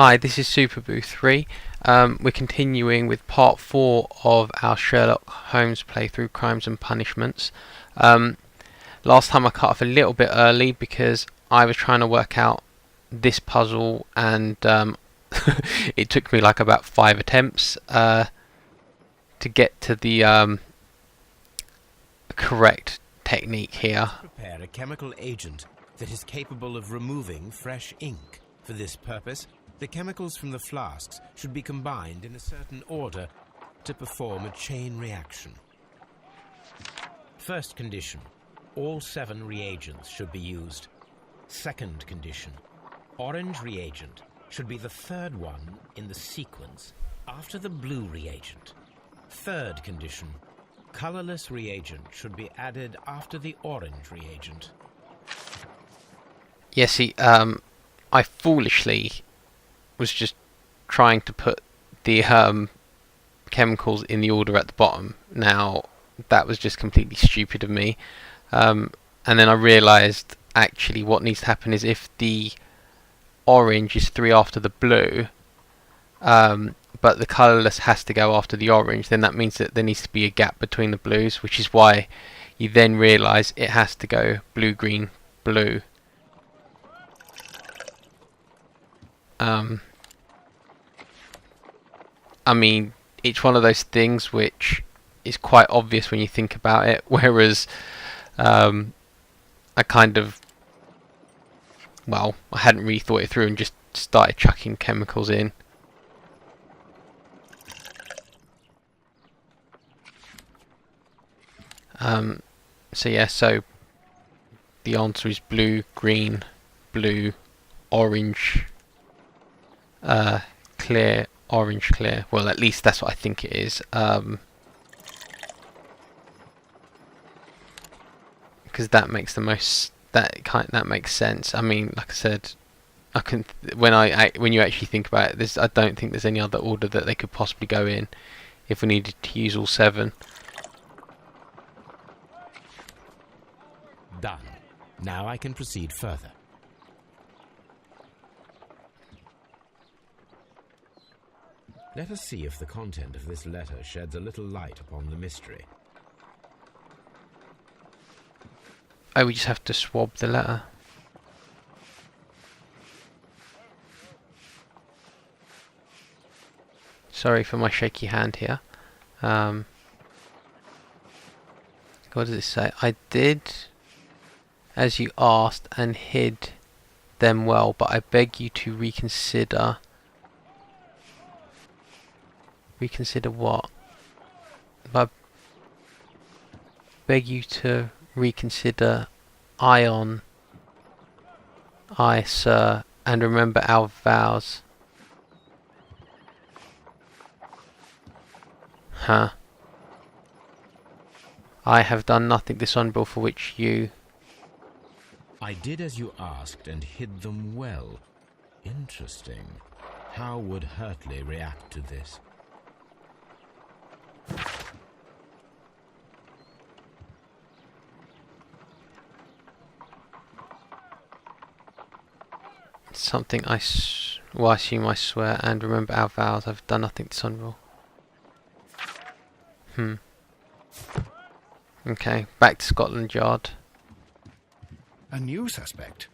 Hi, this is Superboo3. We're continuing with part 4 of our Sherlock Holmes playthrough, Crimes and Punishments. Last time I cut off a little bit early because I was trying to work out this puzzle and it took me like about 5 attempts to get to the correct technique here. Prepare a chemical agent that is capable of removing fresh ink. For this purpose, the chemicals from the flasks should be combined in a certain order to perform a chain reaction. First condition, all 7 reagents should be used. Second condition, orange reagent should be the third one in the sequence after the blue reagent. Third condition, colorless reagent should be added after the orange reagent. Yeah, see, I foolishly was just trying to put the chemicals in the order at the bottom. Now, that was just completely stupid of me. And then I realised actually what needs to happen is if the orange is 3 after the blue, but the colourless has to go after the orange, then that means that there needs to be a gap between the blues, which is why you then realise it has to go blue, green, blue. I mean, it's one of those things which is quite obvious when you think about it, whereas I kind of, well, I hadn't really thought it through and just started chucking chemicals in. So yeah, so the answer is blue, green, blue, orange, clear, orange, clear. Well, at least that's what I think it is. Because that makes the most. That makes sense. I mean, like I said, when you actually think about it, I don't think there's any other order that they could possibly go in if we needed to use all 7. Done. Now I can proceed further. Let us see if the content of this letter sheds a little light upon the mystery. Oh, we just have to swab the letter. Sorry for my shaky hand here. What does it say? I did as you asked and hid them well, but I beg you to reconsider. Reconsider what? I beg you to reconsider Ion, I, sir, and remember our vows. Huh? I have done nothing dishonourable for which you... I did as you asked and hid them well. Interesting. How would Hurtley react to this? Something I assume I swear and remember our vows. I've done nothing dishonourable. Okay, back to Scotland Yard. A new suspect,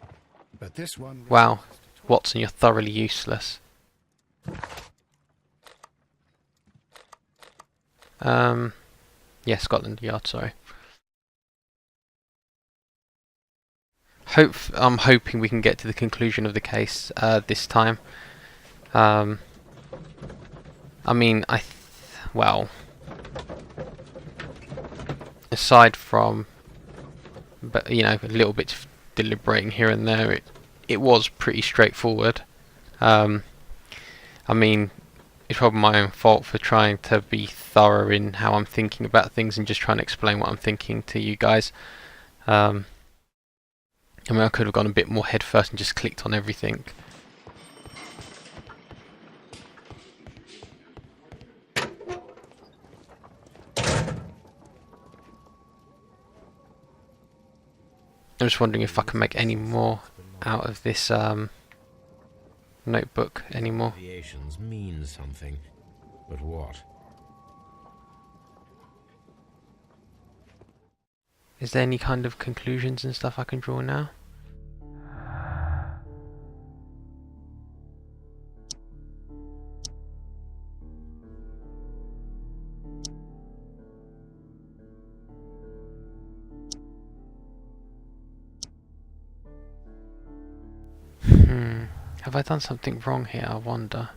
but this one... Wow, Watson, you're thoroughly useless. Yeah, Scotland Yard, sorry. I'm hoping we can get to the conclusion of the case this time. I mean, well, aside from, but you know, a little bit of deliberating here and there, it was pretty straightforward. I mean, it's probably my own fault for trying to be thorough in how I'm thinking about things and just trying to explain what I'm thinking to you guys. I mean, I could have gone a bit more head first and just clicked on everything. I'm just wondering if I can make any more out of this notebook anymore. Abbreviations mean something, but what? Is there any kind of conclusions and stuff I can draw now? Have I done something wrong here, I wonder?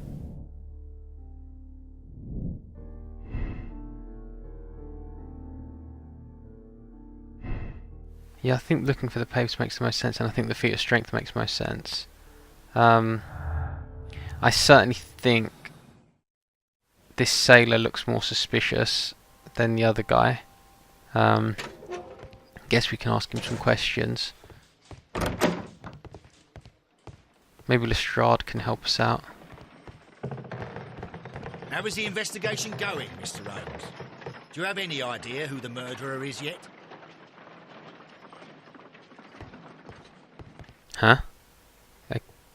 Yeah, I think looking for the papers makes the most sense, and I think the feat of strength makes most sense. I certainly think this sailor looks more suspicious than the other guy. Guess we can ask him some questions. Maybe Lestrade can help us out. How is the investigation going, Mr. Holmes? Do you have any idea who the murderer is yet? Huh?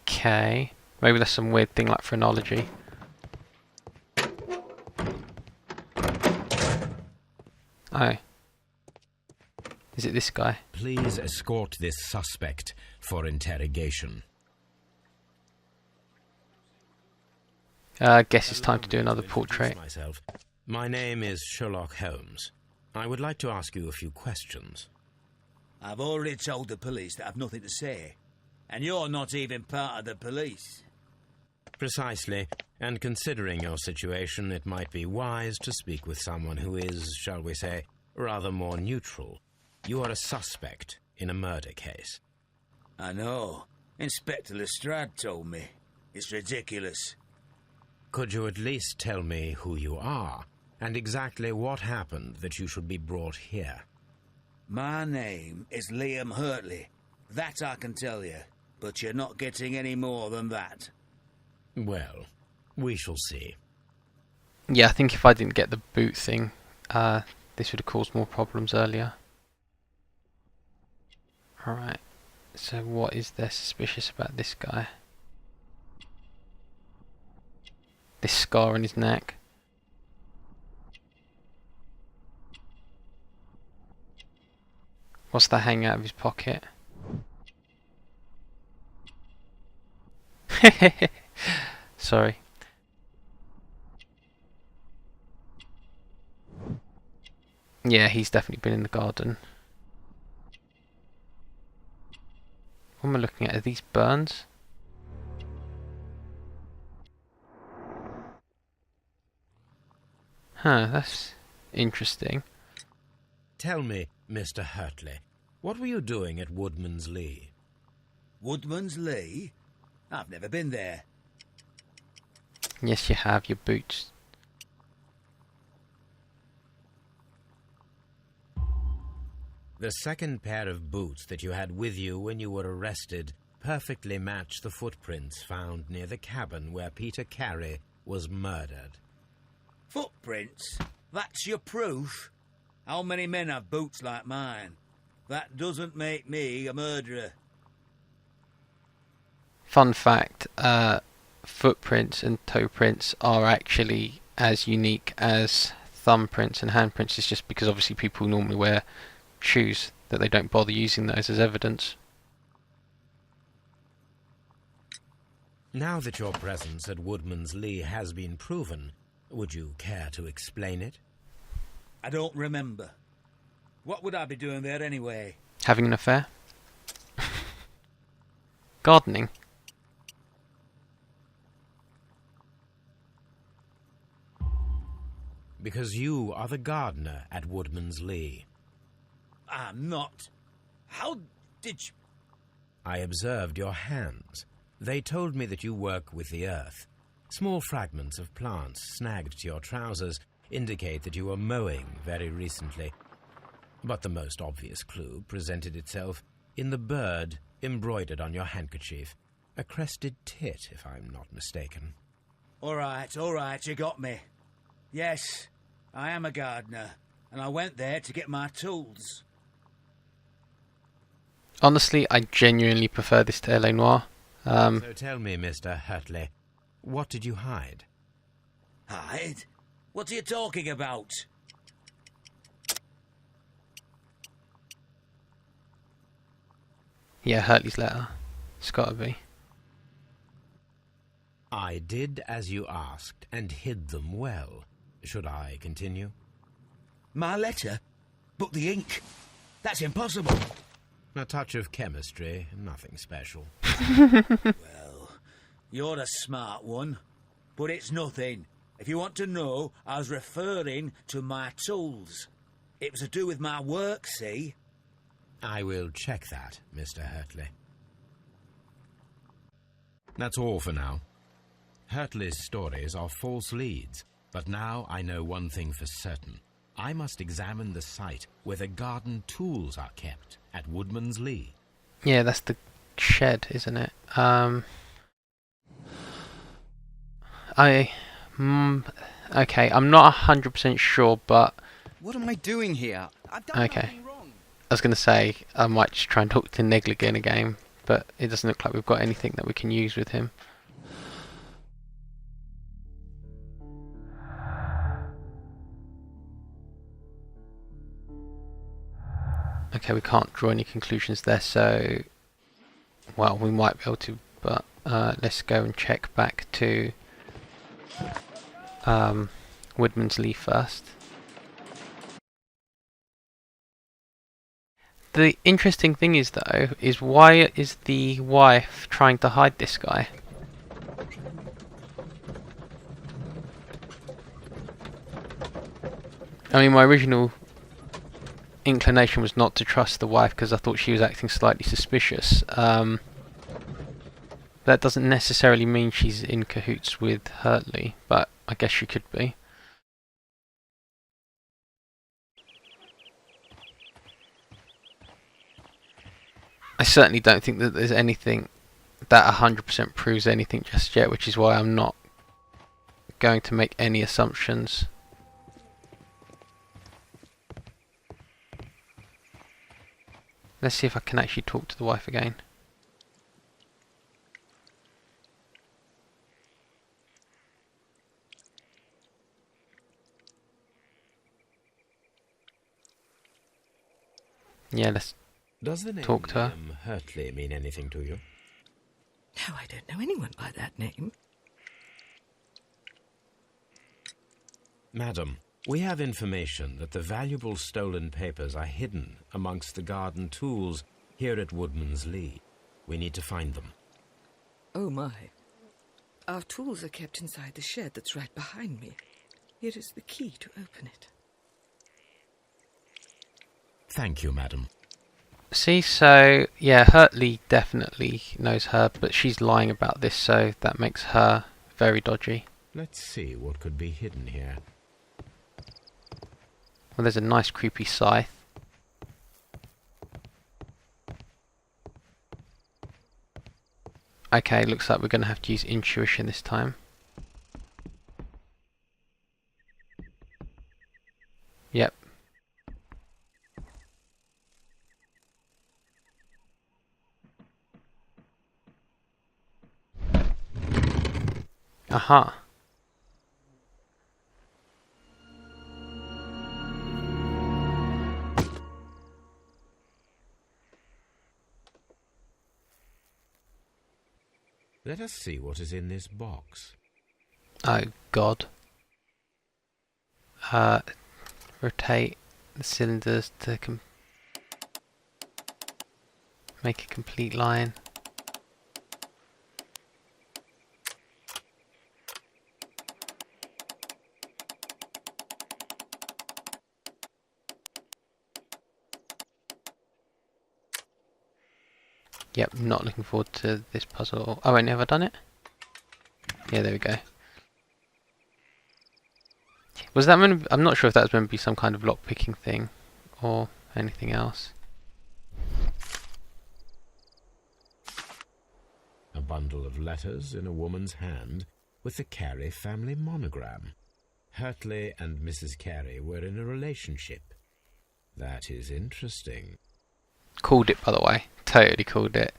Okay. Maybe there's some weird thing like phrenology. Oh. Is it this guy? Please escort this suspect for interrogation. I guess it's time to do another portrait. Myself. My name is Sherlock Holmes. I would like to ask you a few questions. I've already told the police that I've nothing to say. And you're not even part of the police. Precisely. And considering your situation, it might be wise to speak with someone who is, shall we say, rather more neutral. You are a suspect in a murder case. I know. Inspector Lestrade told me. It's ridiculous. Could you at least tell me who you are, and exactly what happened that you should be brought here? My name is Liam Hurtley. That I can tell you. But you're not getting any more than that. Well, we shall see. Yeah, I think if I didn't get the boot thing, this would have caused more problems earlier. Alright, so what is there suspicious about this guy? This scar on his neck. What's that hanging out of his pocket? Sorry. Yeah, he's definitely been in the garden. What am I looking at? Are these burns? Huh, that's interesting. Tell me, Mr. Hurtley, what were you doing at Woodman's Lee? Woodman's Lee? I've never been there. Yes, you have your boots. The second pair of boots that you had with you when you were arrested perfectly match the footprints found near the cabin where Peter Carey was murdered. Footprints? That's your proof? How many men have boots like mine? That doesn't make me a murderer. Fun fact, footprints and toe prints are actually as unique as thumbprints and handprints. It's just because obviously people normally wear shoes that they don't bother using those as evidence. Now that your presence at Woodman's Lee has been proven, would you care to explain it? I don't remember. What would I be doing there anyway? Having an affair? Gardening? Because you are the gardener at Woodman's Lee. I'm not. How did you... I observed your hands. They told me that you work with the earth. Small fragments of plants snagged to your trousers indicate that you were mowing very recently. But the most obvious clue presented itself in the bird embroidered on your handkerchief. A crested tit, if I'm not mistaken. All right, you got me. Yes, I am a gardener, and I went there to get my tools. Honestly, I genuinely prefer this to L.A. Noire. So tell me, Mr. Hurtley, what did you hide? Hide? What are you talking about? Yeah, Hurtley's letter. It's gotta be. I did as you asked and hid them well. Should I continue? My letter? But the ink? That's impossible. A touch of chemistry, nothing special. Well, you're a smart one, but it's nothing. If you want to know, I was referring to my tools. It was to do with my work, see? I will check that, Mr. Hurtley. That's all for now. Hurtley's stories are false leads, but now I know one thing for certain. I must examine the site where the garden tools are kept at Woodman's Lee. Yeah, that's the shed, isn't it? Okay, I'm not 100% sure, but... What am I doing here? I've done Okay. nothing wrong. I was going to say, I might just try and talk to Negligan in a game, but it doesn't look like we've got anything that we can use with him. Okay, we can't draw any conclusions there, so... Well, we might be able to, but let's go and check back to Woodman's Lee first. The interesting thing is, though, is why is the wife trying to hide this guy? I mean, my original inclination was not to trust the wife because I thought she was acting slightly suspicious. That doesn't necessarily mean she's in cahoots with Hurtley, but I guess she could be. I certainly don't think that there's anything that 100% proves anything just yet, which is why I'm not going to make any assumptions. Let's see if I can actually talk to the wife again. Yeah, let's Does the name talk to her. Hurtley mean anything to you? No, I don't know anyone by that name. Madam, we have information that the valuable stolen papers are hidden amongst the garden tools here at Woodman's Lee. We need to find them. Oh, my. Our tools are kept inside the shed that's right behind me. Here is the key to open it. Thank you, madam. See, so, yeah, Hurtley definitely knows her, but she's lying about this, so that makes her very dodgy. Let's see what could be hidden here. Well, there's a nice creepy scythe. Okay, looks like we're going to have to use intuition this time. Yep. Aha. Let us see what is in this box. Oh God. Rotate the cylinders to make a complete line. Yep, not looking forward to this puzzle. Oh wait, have I done it? Yeah, there we go. Was that meant to be, I'm not sure if that was meant to be some kind of lock-picking thing or anything else. A bundle of letters in a woman's hand with the Carey family monogram. Hurtley and Mrs. Carey were in a relationship. That is interesting. Called it, by the way. Totally called it.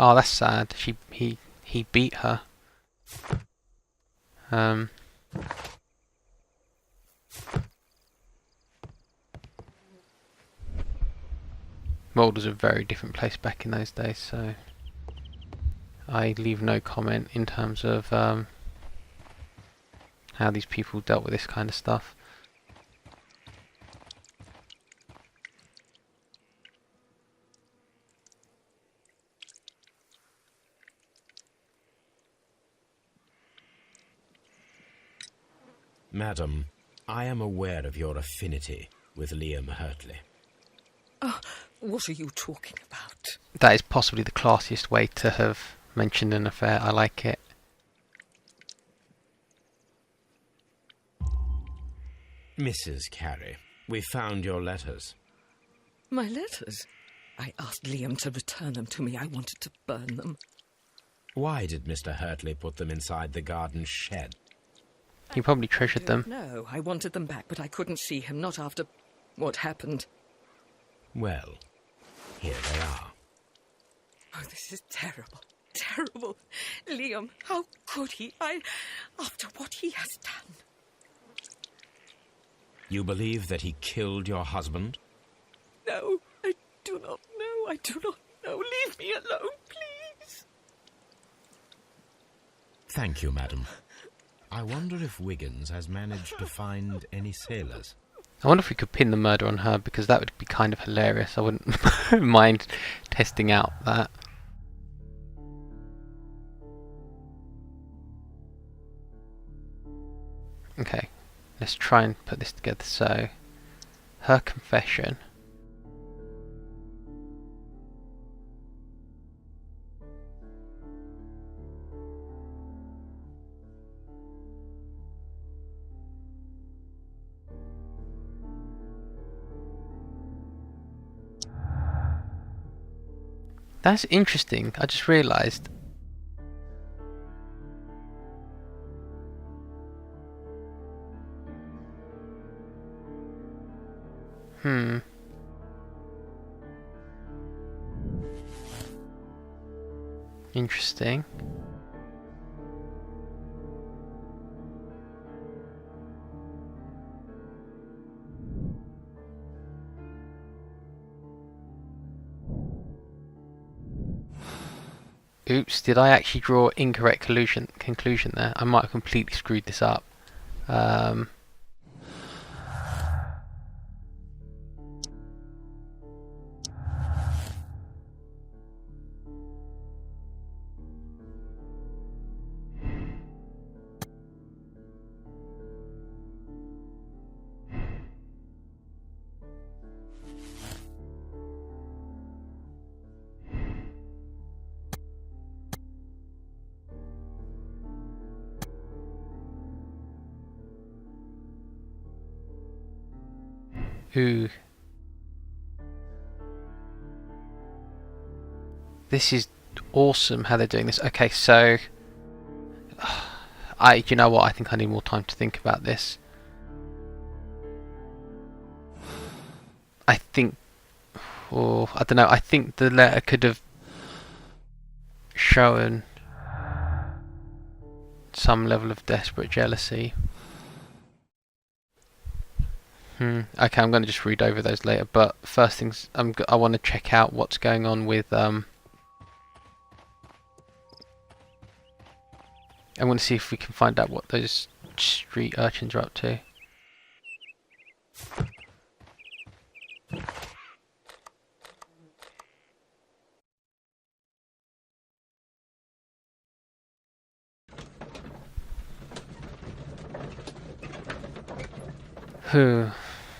Oh, that's sad. He beat her. World was a very different place back in those days, so I leave no comment in terms of how these people dealt with this kind of stuff. Madam, I am aware of your affinity with Liam Hurtley. Oh, what are you talking about? That is possibly the classiest way to have mentioned an affair. I like it. Mrs. Carey, we found your letters. My letters? I asked Liam to return them to me. I wanted to burn them. Why did Mr. Hurtley put them inside the garden shed? He probably treasured them. No, I wanted them back, but I couldn't see him, not after what happened. Well, here they are. Oh, this is terrible. Terrible. Liam, how could he? After what he has done. You believe that he killed your husband? No, I do not know. I do not know. Leave me alone, please. Thank you, madam. I wonder if Wiggins has managed to find any sailors. I wonder if we could pin the murder on her, because that would be kind of hilarious. I wouldn't mind testing out that. Okay, let's try and put this together. So, her confession. That's interesting. I just realised. Interesting. Oops, did I actually draw incorrect conclusion there? I might have completely screwed this up. Ooh. This is awesome how they're doing this. Okay, so you know what? I think I need more time to think about this. I think, or I don't know. I think the letter could have shown some level of desperate jealousy. Okay, I'm going to just read over those later. But first things, I want to check out what's going on with. I'm going to see if we can find out what those street urchins are up to.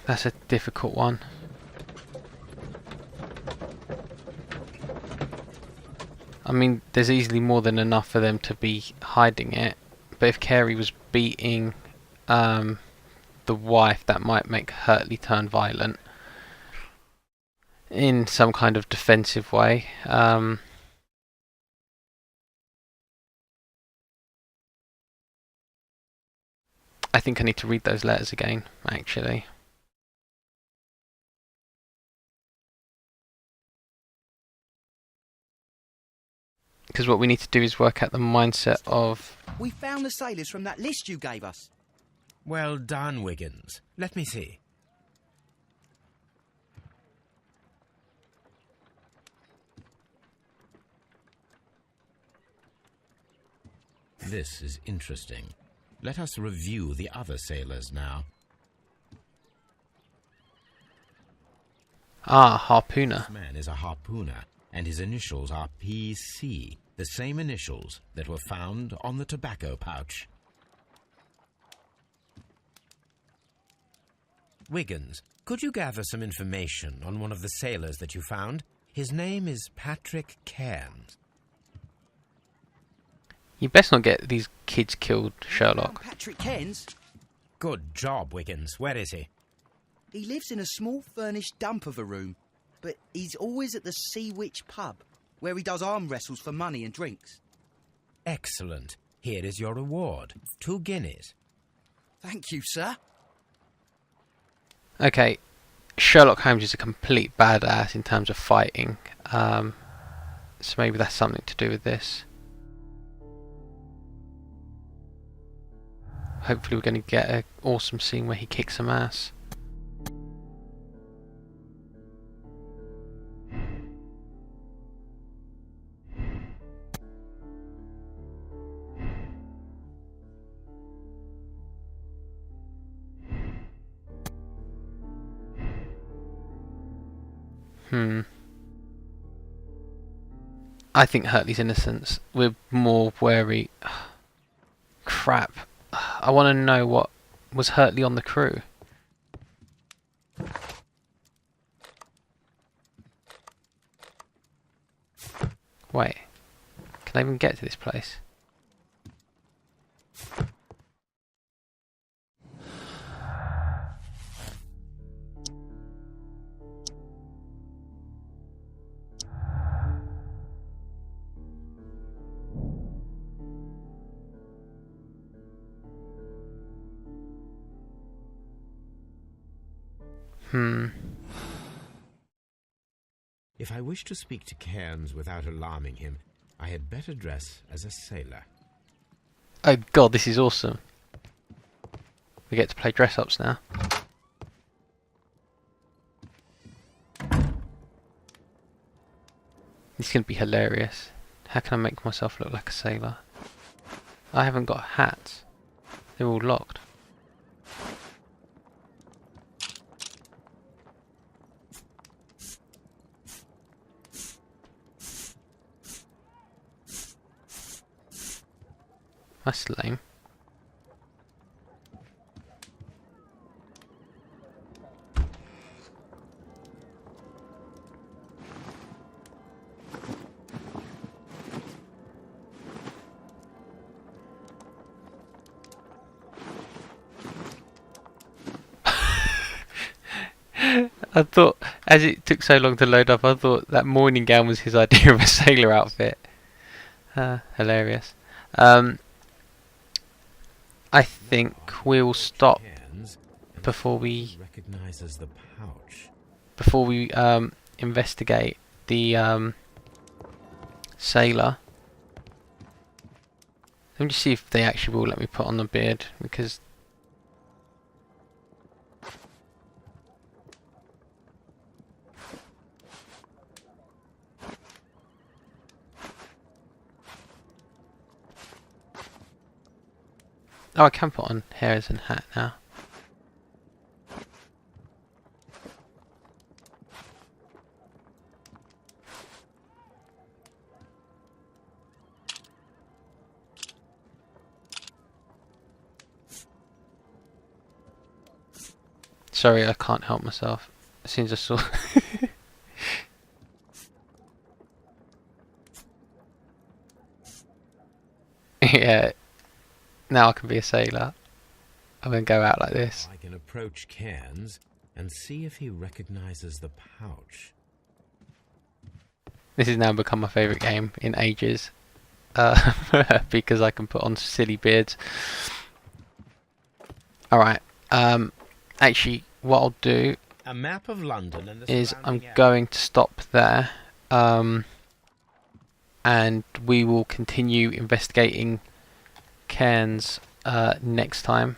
That's a difficult one. I mean, there's easily more than enough for them to be hiding it. But if Carey was beating the wife, that might make Hurtley turn violent in some kind of defensive way. I think I need to read those letters again, actually. Because what we need to do is work out the mindset of... We found the sailors from that list you gave us. Well done, Wiggins. Let me see. This is interesting. Let us review the other sailors now. Ah, harpooner. This man is a harpooner, and his initials are PC, the same initials that were found on the tobacco pouch. Wiggins, could you gather some information on one of the sailors that you found? His name is Patrick Cairns. You best not get these kids killed, Sherlock. Patrick Cairns? Good job, Wiggins. Where is he? He lives in a small furnished dump of a room, but he's always at the Sea Witch pub, where he does arm wrestles for money and drinks. Excellent. Here is your reward. 2 guineas. Thank you, sir. Okay, Sherlock Holmes is a complete badass in terms of fighting. So maybe that's something to do with this. Hopefully we're going to get an awesome scene where he kicks some ass. I think Hurtley's innocence. We're more wary. Crap. I want to know what was Hurtley on the crew. Wait. Can I even get to this place? If I wish to speak to Cairns without alarming him, I had better dress as a sailor. Oh god, this is awesome. We get to play dress-ups now. This is going to be hilarious. How can I make myself look like a sailor? I haven't got hats. They're all locked. That's lame. I thought, as it took so long to load up, I thought that morning gown was his idea of a sailor outfit. Hilarious. I think we'll stop before we investigate the sailor. Let me just see if they actually will let me put on the beard, because oh, I can put on hairs and hat now. Sorry, I can't help myself. As soon as I saw... Yeah. Now I can be a sailor. I'm going to go out like this. I can approach Cairns and see if he recognizes the pouch. This has now become my favourite game in ages. Because I can put on silly beards. Alright. Actually, what I'll do A map of London and the is I'm surrounding going to stop there. and we will continue investigating Cairns next time.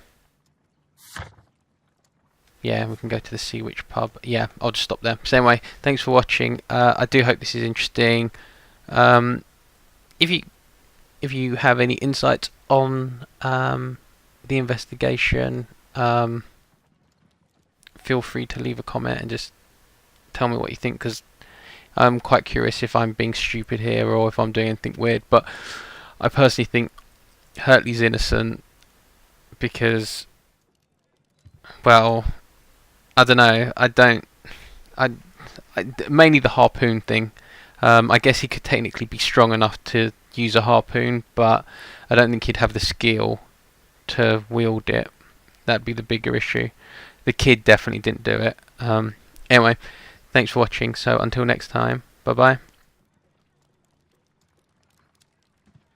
Yeah, we can go to the Sea Witch pub. Yeah, I'll just stop there. So anyway, thanks for watching. I do hope this is interesting. If you have any insights on the investigation, feel free to leave a comment and just tell me what you think, because I'm quite curious if I'm being stupid here or if I'm doing anything weird. But I personally think Hurtley's innocent because, well, I don't know. Mainly the harpoon thing. I guess he could technically be strong enough to use a harpoon, but I don't think he'd have the skill to wield it. That'd be the bigger issue. The kid definitely didn't do it. Anyway, thanks for watching. So until next time, bye bye.